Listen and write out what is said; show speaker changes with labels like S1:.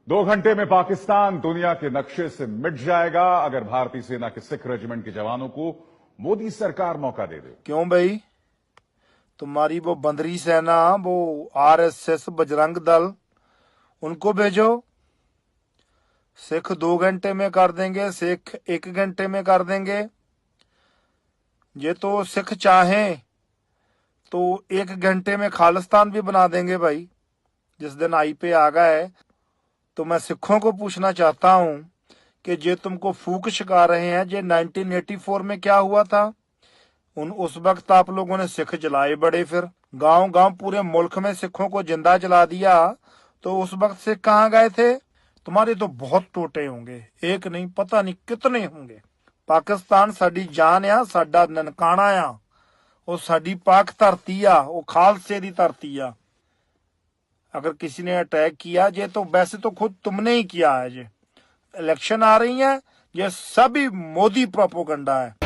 S1: 2 घंटे में पाकिस्तान दुनिया के नक्शे से मिट जाएगा अगर भारतीय सेना के सिख रेजिमेंट के जवानों को मोदी सरकार मौका दे दे।
S2: क्यों भाई, तुम्हारी वो बंदरी सेना, वो आरएसएस, बजरंग दल, उनको भेजो। सिख 2 घंटे में कर देंगे, सिख 1 घंटे में कर देंगे। ये तो सिख चाहें तो 1 घंटे में खालिस्तान भी बना देंगे भाई। जिस दिन आई पे आ गए तो मैं सिखों को पूछना चाहता हूं कि जे तुमको फूक छिका रहे हैं, जे 1984 में क्या हुआ था, उस वक्त आप लोगों ने सिख जलाए बड़े, फिर गांव गांव पूरे मुल्क में सिखों को जिंदा जला दिया, तो उस वक्त सिख कहाँ गए थे? तुम्हारे तो बहुत टोटे होंगे, एक नहीं पता नहीं कितने होंगे। पाकिस्तान साडी जान आ, साडा ननकाना आ, वो साडी पाक धरती आ, वो खालसे दी धरती आ। अगर किसी ने अटैक किया जे तो वैसे तो खुद तुमने ही किया है। जे इलेक्शन आ रही है, ये सभी मोदी प्रोपोगंडा है।